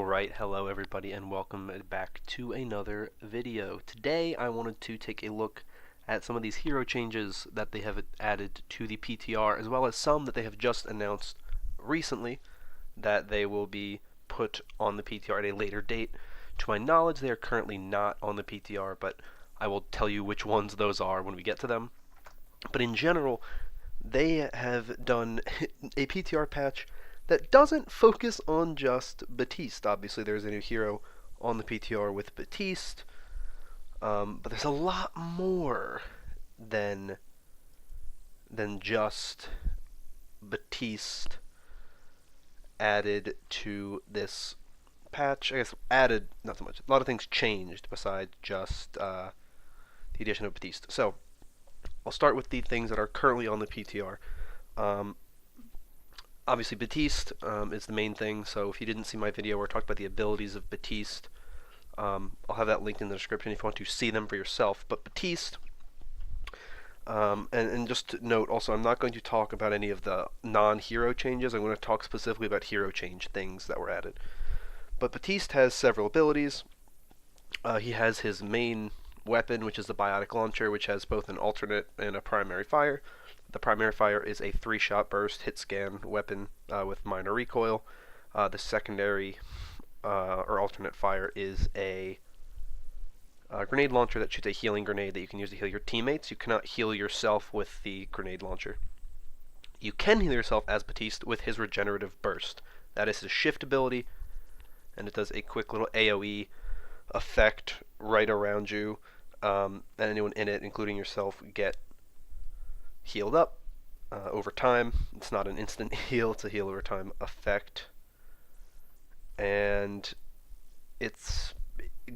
Alright, hello everybody and welcome back to another video. Today I wanted to take a look at some of these hero changes that they have added to the PTR, as well as some that they have just announced recently that they will be put on the PTR at a later date. To my knowledge, they are currently not on the PTR, but I will tell you which ones those are when we get to them. But in general, they have done a PTR patch that doesn't focus on just Baptiste. Obviously, there's a new hero on the PTR with Baptiste, but there's a lot more than just Baptiste added to this patch. I guess added, not so much. A lot of things changed besides just the addition of Baptiste. So I'll start with the things that are currently on the PTR. Obviously, Baptiste is the main thing, so if you didn't see my video where I talked about the abilities of Baptiste, I'll have that linked in the description if you want to see them for yourself. But Baptiste, and just to note also, I'm not going to talk about any of the non-hero changes. I'm going to talk specifically about hero change things that were added. But Baptiste has several abilities. He has his main weapon, which is the biotic launcher, which has both an alternate and a primary fire. The primary fire is a 3-shot burst hit scan weapon with minor recoil. The secondary or alternate fire is a grenade launcher that shoots a healing grenade that you can use to heal your teammates. You cannot heal yourself with the grenade launcher. You can heal yourself as Baptiste with his regenerative burst. That is his shift ability, and it does a quick little AoE effect right around you, and anyone in it, including yourself, get healed up over time. It's not an instant heal, it's a heal over time effect. And it's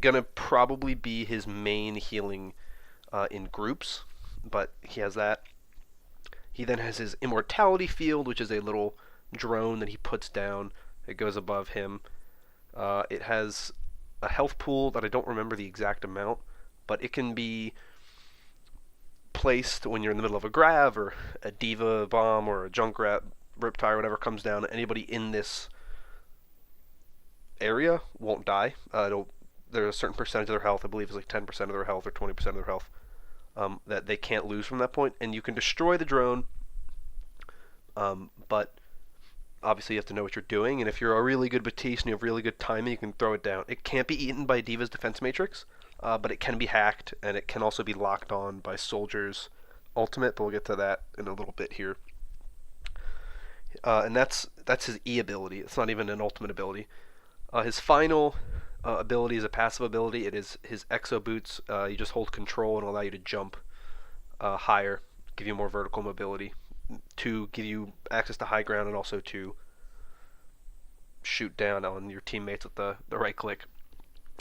gonna probably be his main healing in groups, but he has that. He then has his immortality field, which is a little drone that he puts down. It goes above him. It has a health pool that I don't remember the exact amount, but it can be placed when you're in the middle of a grav or a diva bomb or a junkrat riptide or whatever comes down. Anybody in this area won't die. There's a certain percentage of their health, I believe is like 10% of their health or 20% of their health, that they can't lose from that point, and you can destroy the drone, but obviously you have to know what you're doing, and if you're a really good Baptiste and you have really good timing, you can throw it down. It can't be eaten by Diva's defense matrix, but it can be hacked, and it can also be locked on by Soldier's ultimate, but we'll get to that in a little bit here. And that's his E ability. It's not even an ultimate ability. His final ability is a passive ability. It is his Exo Boots. You just hold control and allow you to jump higher, give you more vertical mobility, to give you access to high ground, and also to shoot down on your teammates with the right click.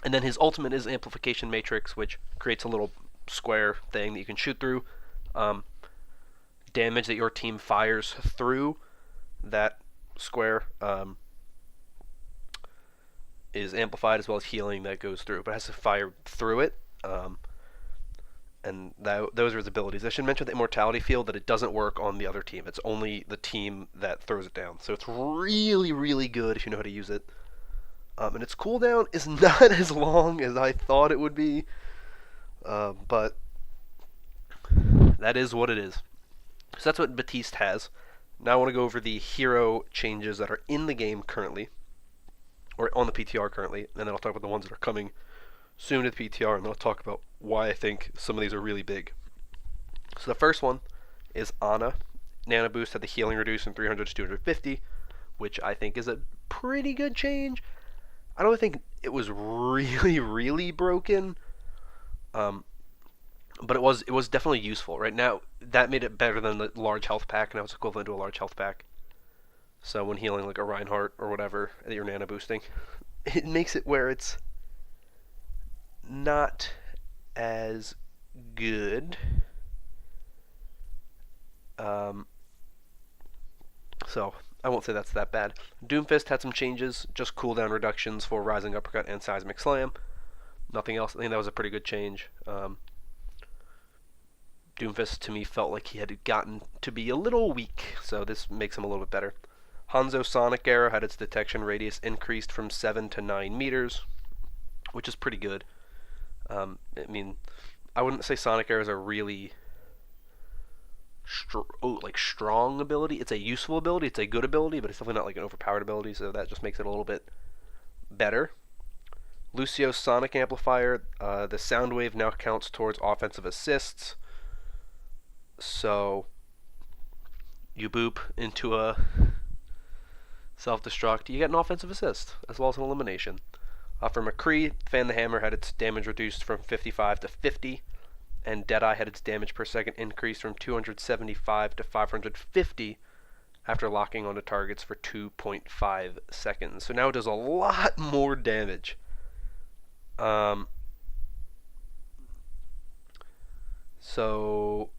And then his ultimate is Amplification Matrix, which creates a little square thing that you can shoot through. Damage that your team fires through that square is amplified, as well as healing that goes through, but it has to fire through it. And those are his abilities. I should mention the immortality field, that it doesn't work on the other team. It's only the team that throws it down. So it's really, really good if you know how to use it. And its cooldown is not as long as I thought it would be, but that is what it is. So that's what Baptiste has. Now I want to go over the hero changes that are in the game currently, or on the PTR currently, and then I'll talk about the ones that are coming soon to the PTR, and then I'll talk about why I think some of these are really big. So the first one is Ana. Nano Boost had the healing reduced from 300 to 250, which I think is a pretty good change. I don't think it was really, really broken, but it was definitely useful. Right now, that made it better than the large health pack, and now it's equivalent to a large health pack. So when healing like a Reinhardt or whatever that you're nano boosting, it makes it where it's not as good. So I won't say that's that bad. Doomfist had some changes, just cooldown reductions for Rising Uppercut and Seismic Slam. Nothing else. I think that was a pretty good change. Doomfist to me felt like he had gotten to be a little weak, so this makes him a little bit better. Hanzo Sonic Arrow had its detection radius increased from 7 to 9 meters, which is pretty good. I mean, I wouldn't say Sonic Arrow is a really strong ability. It's a useful ability. It's a good ability, but it's definitely not like an overpowered ability, so that just makes it a little bit better. Lucio's Sonic Amplifier, the sound wave now counts towards offensive assists. So you boop into a self-destruct, you get an offensive assist, as well as an elimination. For McCree, Fan the Hammer had its damage reduced from 55 to 50, and Deadeye had its damage per second increased from 275 to 550 after locking onto targets for 2.5 seconds. So now it does a lot more damage. So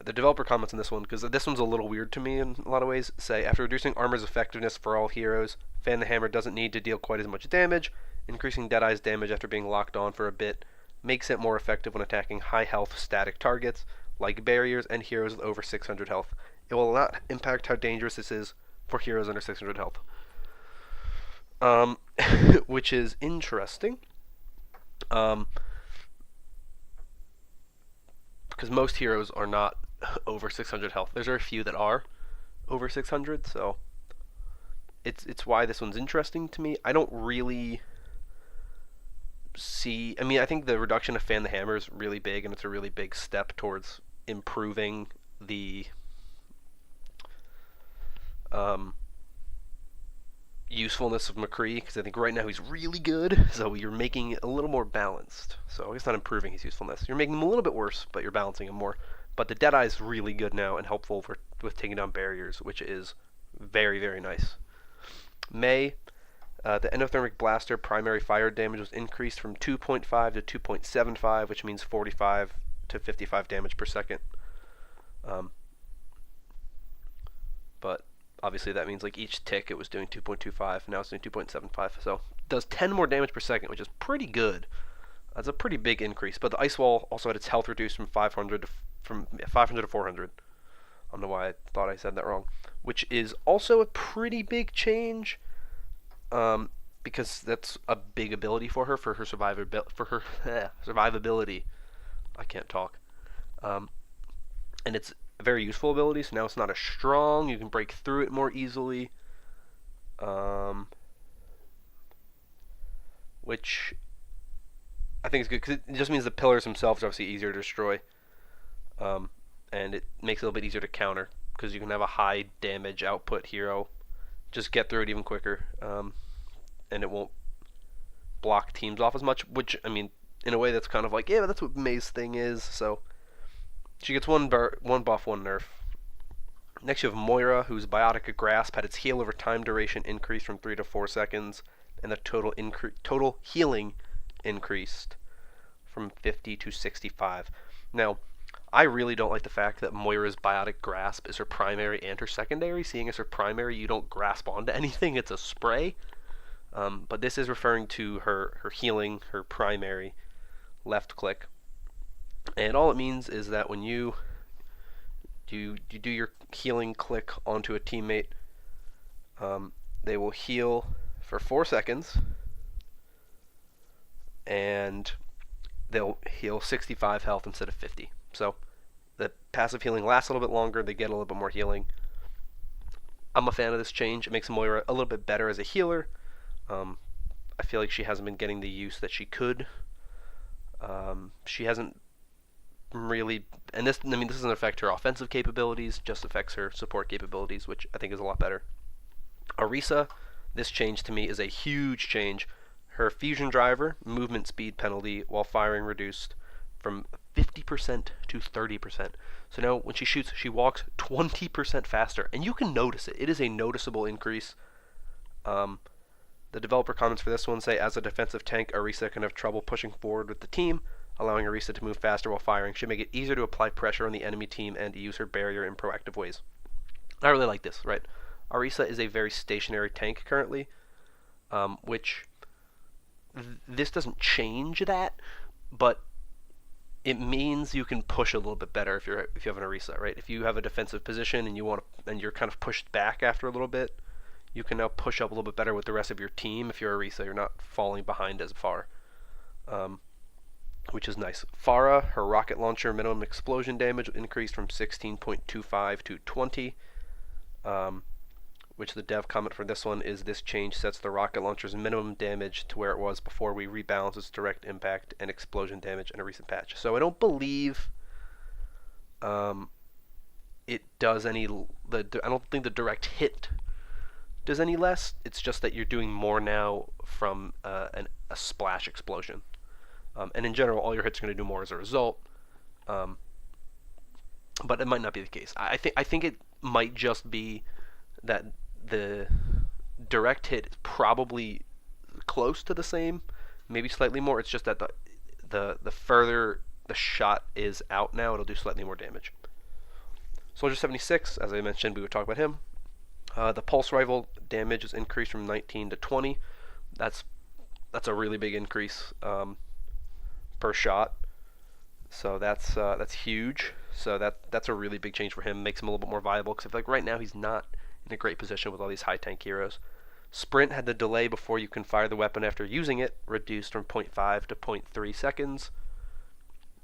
the developer comments on this one, because this one's a little weird to me in a lot of ways, say, after reducing armor's effectiveness for all heroes, Fan the Hammer doesn't need to deal quite as much damage. Increasing Deadeye's damage after being locked on for a bit makes it more effective when attacking high health static targets, like barriers and heroes with over 600 health. It will not impact how dangerous this is for heroes under 600 health. Which is interesting. Because most heroes are not over 600 health. There's a few that are over 600, so it's why this one's interesting to me. I don't really see... I mean, I think the reduction of Fan the Hammer is really big, and it's a really big step towards improving the usefulness of McCree, because I think right now he's really good, so you're making it a little more balanced. So it's not improving his usefulness. You're making him a little bit worse, but you're balancing him more. But the Deadeye is really good now and helpful with taking down barriers, which is very, very nice. May, the endothermic blaster primary fire damage was increased from 2.5 to 2.75, which means 45 to 55 damage per second. But obviously that means like each tick it was doing 2.25, now it's doing 2.75, so it does 10 more damage per second, which is pretty good. That's a pretty big increase. But the Ice Wall also had its health reduced from 500 to 400. I don't know why I thought I said that wrong. Which is also a pretty big change, because that's a big ability for her survivability. I can't talk. And it's a very useful ability, so now it's not as strong. You can break through it more easily. Which I think is good, because it just means the pillars themselves are obviously easier to destroy. And it makes it a little bit easier to counter, because you can have a high damage output hero just get through it even quicker, and it won't block teams off as much, which, I mean, in a way that's kind of like, yeah, that's what May's thing is. So she gets one buff, one nerf. Next you have Moira, whose Biotic Grasp had its heal over time duration increased from 3 to 4 seconds, and the total healing increased from 50 to 65. Now, I really don't like the fact that Moira's Biotic Grasp is her primary and her secondary, seeing as her primary you don't grasp onto anything, it's a spray. But this is referring to her healing, her primary left click. And all it means is that when you do your healing click onto a teammate, they will heal for 4 seconds, and they'll heal 65 health instead of 50. So the passive healing lasts a little bit longer, they get a little bit more healing. I'm a fan of this change. It makes Moira a little bit better as a healer. I feel like she hasn't been getting the use that she could. She hasn't really, and this doesn't affect her offensive capabilities, just affects her support capabilities, which I think is a lot better. Orisa, this change to me is a huge change. Her fusion driver, movement speed penalty while firing reduced from 50% to 30%. So now when she shoots, she walks 20% faster, and you can notice it. It is a noticeable increase. The developer comments for this one say, as a defensive tank, Orisa can have trouble pushing forward with the team. Allowing Orisa to move faster while firing should make it easier to apply pressure on the enemy team and to use her barrier in proactive ways. I really like this, right? Orisa is a very stationary tank currently, which this doesn't change that, but it means you can push a little bit better if you have an Orisa, right? If you have a defensive position and you're kind of pushed back after a little bit, you can now push up a little bit better with the rest of your team. If you're Orisa, you're not falling behind as far, which is nice. Farah, her rocket launcher minimum explosion damage increased from 16.25 to 20, which the dev comment for this one is this change sets the rocket launcher's minimum damage to where it was before we rebalance its direct impact and explosion damage in a recent patch. So I don't believe it does any. I don't think the direct hit does any less. It's just that you're doing more now from a splash explosion. And in general, all your hits are going to do more as a result. But it might not be the case. I think it might just be that the direct hit is probably close to the same, maybe slightly more. It's just that the further the shot is out now, it'll do slightly more damage. Soldier 76, as I mentioned, we would talk about him. The pulse rifle damage is increased from 19 to 20. That's a really big increase per shot. So that's huge. So that's a really big change for him. Makes him a little bit more viable because I feel like right now he's not in a great position with all these high tank heroes. Sprint had the delay before you can fire the weapon after using it reduced from 0.5 to 0.3 seconds.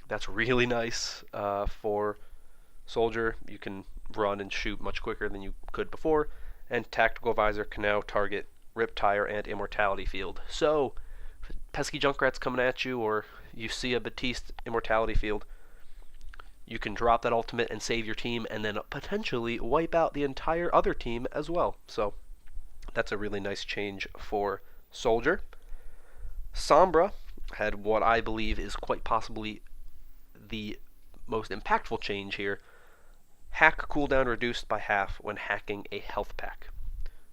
That's really nice for Soldier. You can run and shoot much quicker than you could before. And Tactical Visor can now target Riptire and Immortality Field. So, if pesky Junkrat's coming at you, or you see a Baptiste Immortality Field, you can drop that ultimate and save your team, and then potentially wipe out the entire other team as well. So, that's a really nice change for Soldier. Sombra had what I believe is quite possibly the most impactful change here. Hack cooldown reduced by half when hacking a health pack,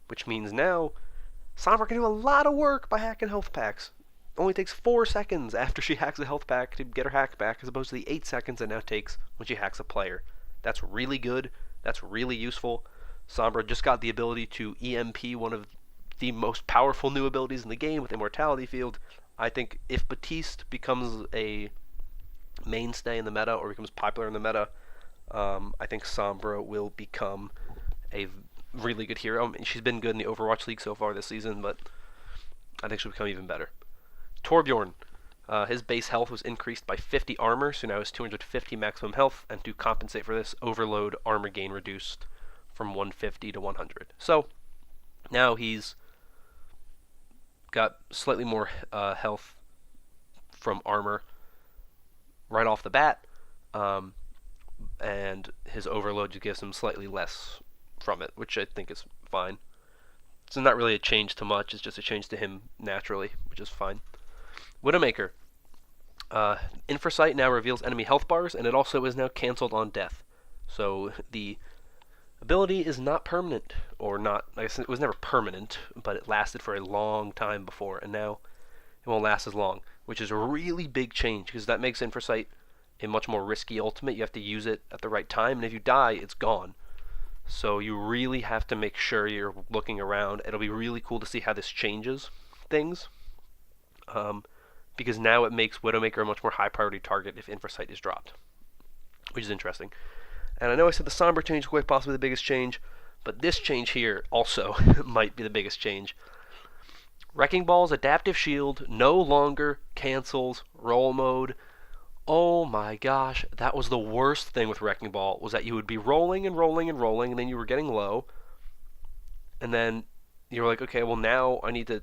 which means now Sombra can do a lot of work by hacking health packs. Only takes 4 seconds after she hacks a health pack to get her hack back, as opposed to the 8 seconds it now takes when she hacks a player. That's really good. That's really useful. Sombra just got the ability to EMP one of the most powerful new abilities in the game with Immortality Field. I think if Baptiste becomes a mainstay in the meta or becomes popular in the meta, I think Sombra will become a really good hero. I mean, she's been good in the Overwatch League so far this season, but I think she'll become even better. Torbjorn, his base health was increased by 50 armor, so now has 250 maximum health, and to compensate for this, overload armor gain reduced from 150 to 100. So now he's got slightly more health from armor right off the bat, and his overload just gives him slightly less from it, which I think is fine. It's not really a change to much, it's just a change to him naturally, which is fine. Widowmaker. Infrasight now reveals enemy health bars, and it also is now cancelled on death. So the ability is not permanent, or not, I guess it was never permanent, but it lasted for a long time before, and now it won't last as long, which is a really big change, because that makes Infrasight a much more risky ultimate. You have to use it at the right time, and if you die, it's gone. So you really have to make sure you're looking around. It'll be really cool to see how this changes things, because now it makes Widowmaker a much more high priority target if Infrasight is dropped, which is interesting. And I know I said the Sombra change is quite possibly the biggest change, but this change here also might be the biggest change. Wrecking Ball's adaptive shield no longer cancels roll mode. Oh my gosh, that was the worst thing with Wrecking Ball, was that you would be rolling and rolling and rolling, and then you were getting low, and then you were like, okay, well now I need to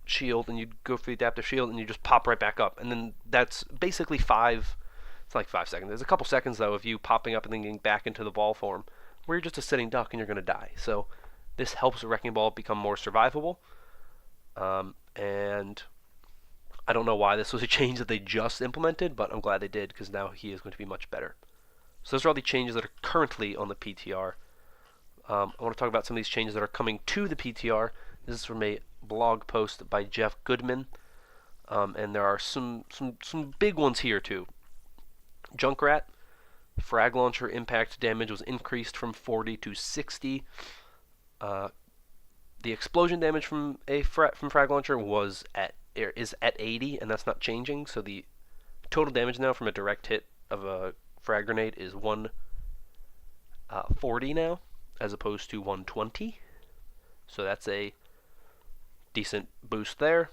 shield, and you'd go for the adaptive shield, and you just pop right back up, and then that's basically it's like 5 seconds. There's a couple seconds, though, of you popping up and then getting back into the ball form, where you're just a sitting duck and you're going to die. So this helps Wrecking Ball become more survivable, and I don't know why this was a change that they just implemented, but I'm glad they did, because now he is going to be much better. So those are all the changes that are currently on the PTR. I want to talk about some of these changes that are coming to the PTR. This is from a blog post by Jeff Goodman, and there are some big ones here too. Junkrat, frag launcher impact damage was increased from 40 to 60. The explosion damage from frag launcher is at 80, and that's not changing. So the total damage now from a direct hit of a frag grenade is 140 now, as opposed to 120. So that's a decent boost there.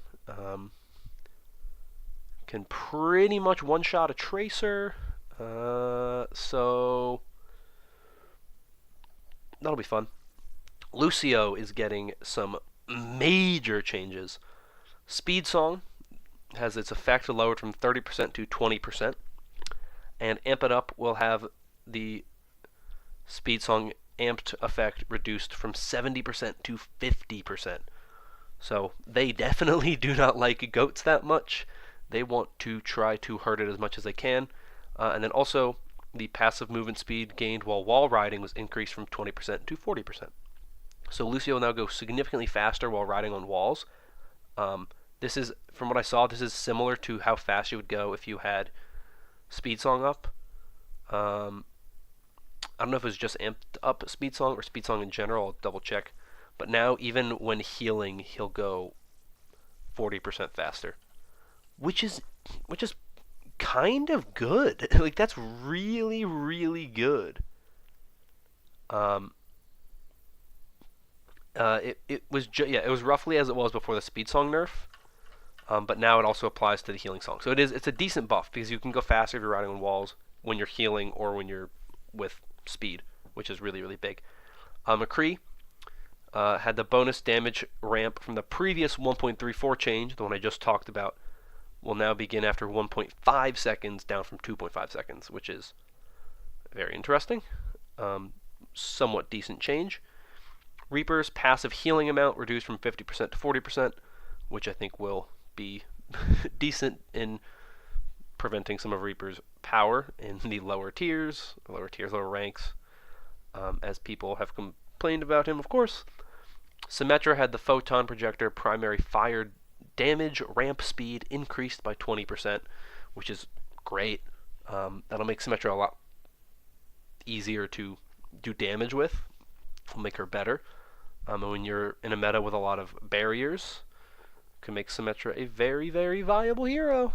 Can pretty much one-shot a Tracer. So that'll be fun. Lucio is getting some major changes. Speed Song has its effect lowered from 30% to 20%. And Amp It Up will have the Speed Song amped effect reduced from 70% to 50%. So they definitely do not like goats that much. They want to try to hurt it as much as they can. And then also, the passive movement speed gained while wall riding was increased from 20% to 40%. So Lucio will now go significantly faster while riding on walls. This is, from what I saw, this is similar to how fast you would go if you had Speed Song up. I don't know if it was just amped up Speed Song or Speed Song in general. I'll double check. But now, even when healing, he'll go 40% faster, which is kind of good. Like, that's really, really good. It was roughly as it was before the Speed Song nerf, but now it also applies to the healing song. So it's a decent buff because you can go faster if you're riding on walls when you're healing or when you're with speed, which is really, really big. McCree had the bonus damage ramp from the previous 1.34 change, the one I just talked about, will now begin after 1.5 seconds, down from 2.5 seconds, which is very interesting. Somewhat decent change. Reaper's passive healing amount reduced from 50% to 40%, which I think will be decent in preventing some of Reaper's power in the lower tiers, lower ranks, as people have complained about him, of course. Symmetra had the photon projector primary fire damage ramp speed increased by 20%, which is great. That'll make Symmetra a lot easier to do damage with. Will make her better. And when you're in a meta with a lot of barriers, can make Symmetra a very, very viable hero.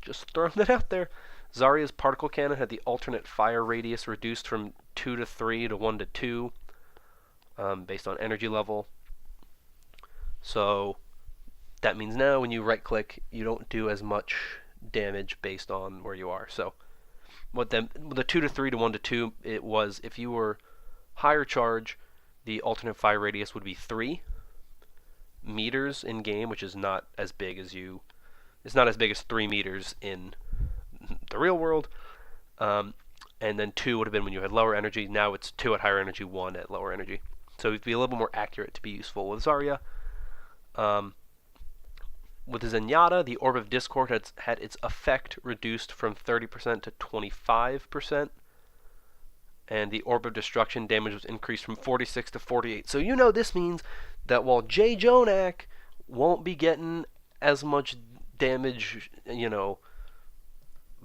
Just throwing that out there. Zarya's particle cannon had the alternate fire radius reduced from 2 to 3 to 1 to 2, based on energy level. So that means now when you right click, you don't do as much damage based on where you are. So with the 2 to 3 to 1 to 2, it was if you were higher charge, the alternate fire radius would be 3 meters in game, which is not as big as it's not as big as 3 meters in the real world. And then 2 would have been when you had lower energy. Now it's 2 at higher energy, 1 at lower energy. So it'd be a little bit more accurate to be useful with Zarya. With Zenyatta, the Orb of Discord had its effect reduced from 30% to 25%. And the Orb of Destruction damage was increased from 46 to 48. So this means that while Jay Jonak won't be getting as much damage,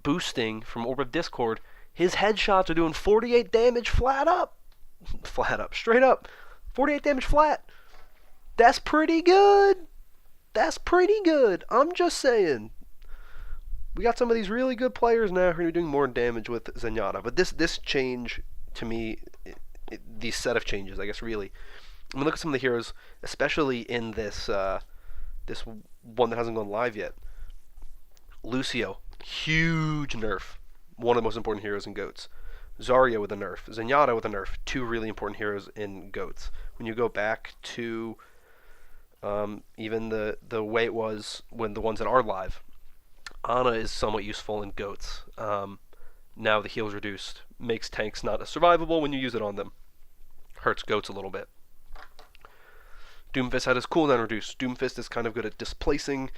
boosting from Orb of Discord, his headshots are doing 48 damage flat up, straight up. 48 damage flat. That's pretty good. I'm just saying. We got some of these really good players now who are doing more damage with Zenyatta. But this change, to me, these set of changes, I guess, really. I mean, look at some of the heroes, especially in this this one that hasn't gone live yet. Lucio, huge nerf. One of the most important heroes in GOATs. Zarya with a nerf. Zenyatta with a nerf. 2 really important heroes in GOATs. When you go back to even the way it was when the ones that are live, Ana is somewhat useful in GOATs. Now the heal's reduced. Makes tanks not as survivable when you use it on them. Hurts GOATs a little bit. Doomfist had his cooldown reduced. Doomfist is kind of good at displacing.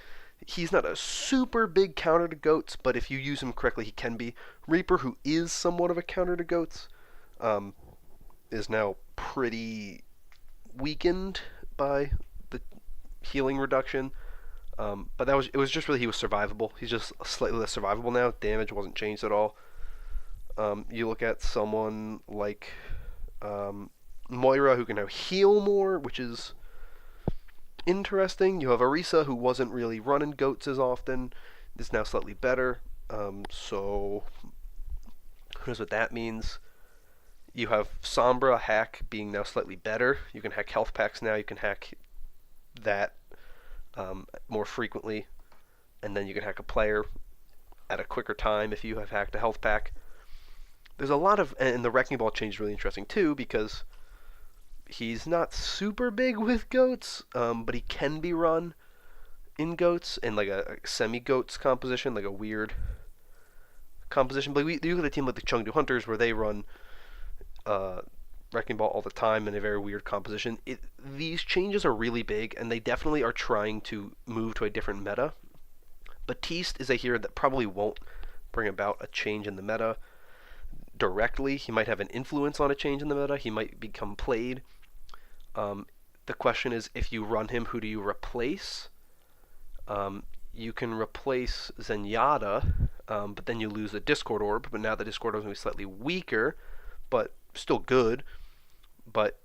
He's not a super big counter to GOATs, but if you use him correctly, he can be. Reaper, who is somewhat of a counter to GOATs, is now pretty weakened by the healing reduction. But it was just really he was survivable. He's just slightly less survivable now. Damage wasn't changed at all. You look at someone like Moira, who can now heal more, which is interesting. You have Orisa, who wasn't really running GOATs as often, is now slightly better. So who knows what that means? You have Sombra hack being now slightly better. You can hack health packs now. You can hack that more frequently, and then you can hack a player at a quicker time if you have hacked a health pack. There's a lot of, and the Wrecking Ball change is really interesting too because he's not super big with goats, but he can be run in goats in like a semi-goats composition, like a weird composition. But you look at a team like the Chengdu Hunters where they run Wrecking Ball all the time in a very weird composition. These changes are really big, and they definitely are trying to move to a different meta. Baptiste is a hero that probably won't bring about a change in the meta directly. He might have an influence on a change in the meta. He might become played. The question is, if you run him, who do you replace? You can replace Zenyatta, but then you lose the Discord Orb. But now the Discord Orb is going to be slightly weaker, but still good. But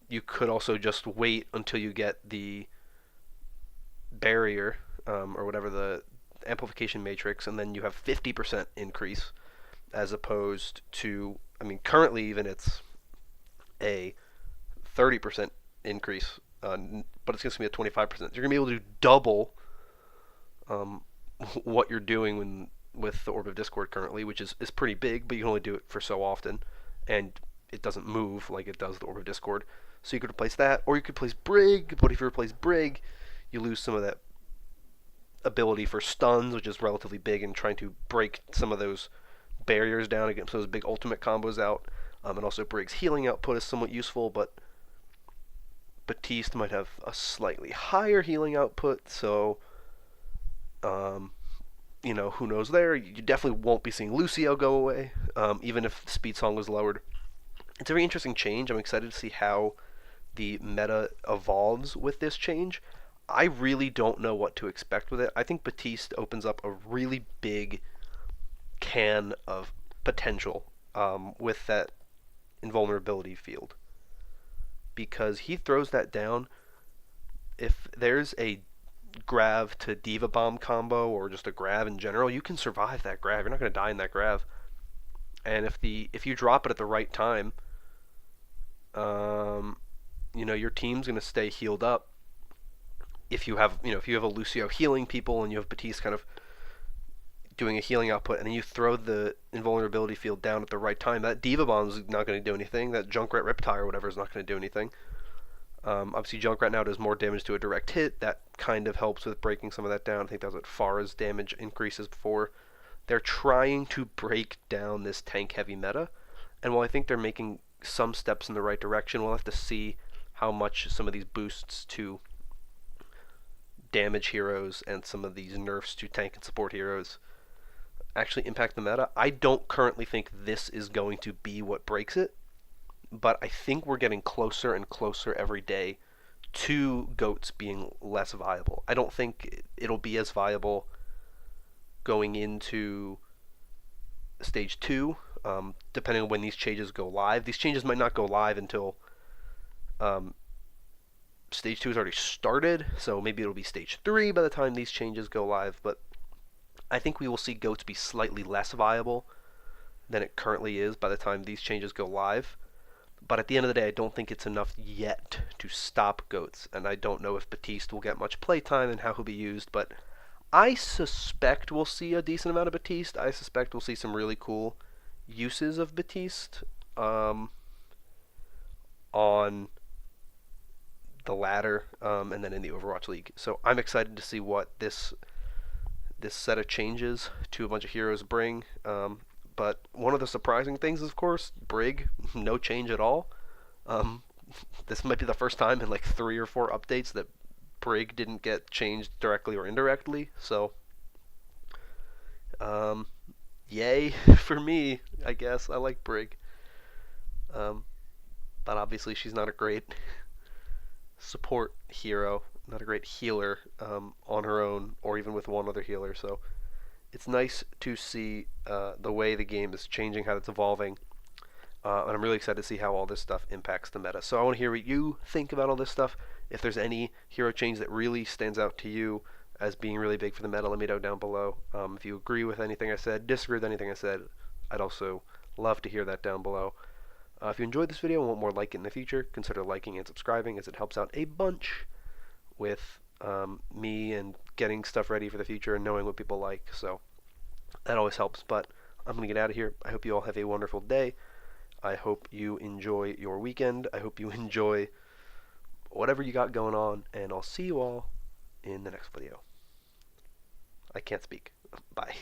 you could also just wait until you get the barrier, or whatever, the amplification matrix, and then you have 50% increase, as opposed to, I mean, currently even it's a 30% increase, but it's going to be a 25%. So you're going to be able to double what you're doing with the Orb of Discord currently, which is pretty big, but you can only do it for so often, and it doesn't move like it does the Orb of Discord. So you could replace that, or you could replace Brig, but if you replace Brig, you lose some of that ability for stuns, which is relatively big, and trying to break some of those barriers down and get those big ultimate combos out. And also Brig's healing output is somewhat useful, but Baptiste might have a slightly higher healing output, so who knows there. You definitely won't be seeing Lucio go away, even if Speed Song was lowered. It's a very interesting change. I'm excited to see how the meta evolves with this change. I really don't know what to expect with it. I think Baptiste opens up a really big can of potential with that invulnerability field, because he throws that down. If there's a Grav to Diva Bomb combo, or just a Grav in general, you can survive that Grav. You're not going to die in that Grav. And if you drop it at the right time, your team's going to stay healed up. If you have a Lucio healing people and you have Baptiste kind of doing a healing output, and then you throw the invulnerability field down at the right time, that Diva Bomb is not going to do anything. That Junkrat Riptide or whatever is not going to do anything. Obviously, Junkrat now does more damage to a direct hit. That kind of helps with breaking some of that down. I think that was what Pharah's damage increases before. They're trying to break down this tank-heavy meta, and while I think they're making some steps in the right direction, we'll have to see how much some of these boosts to damage heroes and some of these nerfs to tank and support heroes actually impact the meta. I don't currently think this is going to be what breaks it, but I think we're getting closer and closer every day to goats being less viable. I don't think it'll be as viable going into stage 2, depending on when these changes go live. These changes might not go live until stage 2 has already started, so maybe it'll be stage 3 by the time these changes go live, but I think we will see goats be slightly less viable than it currently is by the time these changes go live. But at the end of the day, I don't think it's enough yet to stop goats, and I don't know if Baptiste will get much playtime and how he'll be used, but I suspect we'll see a decent amount of Baptiste. I suspect we'll see some really cool uses of Baptiste on the ladder, and then in the Overwatch League. So I'm excited to see what this set of changes to a bunch of heroes bring. But one of the surprising things is, of course, Brig, no change at all. This might be the first time in like 3 or 4 updates that Brig didn't get changed directly or indirectly. So, yay for me, I guess. I like Brig. But obviously she's not a great support hero, not a great healer on her own, or even with one other healer. So it's nice to see the way the game is changing, how it's evolving, and I'm really excited to see how all this stuff impacts the meta. So I want to hear what you think about all this stuff. If there's any hero change that really stands out to you as being really big for the meta, let me know down below. If you agree with anything I said, disagree with anything I said, I'd also love to hear that down below. If you enjoyed this video and want more like it in the future, consider liking and subscribing as it helps out a bunch with me and getting stuff ready for the future and knowing what people like. So that always helps. But I'm going to get out of here. I hope you all have a wonderful day. I hope you enjoy your weekend. I hope you enjoy whatever you got going on. And I'll see you all in the next video. I can't speak. Bye.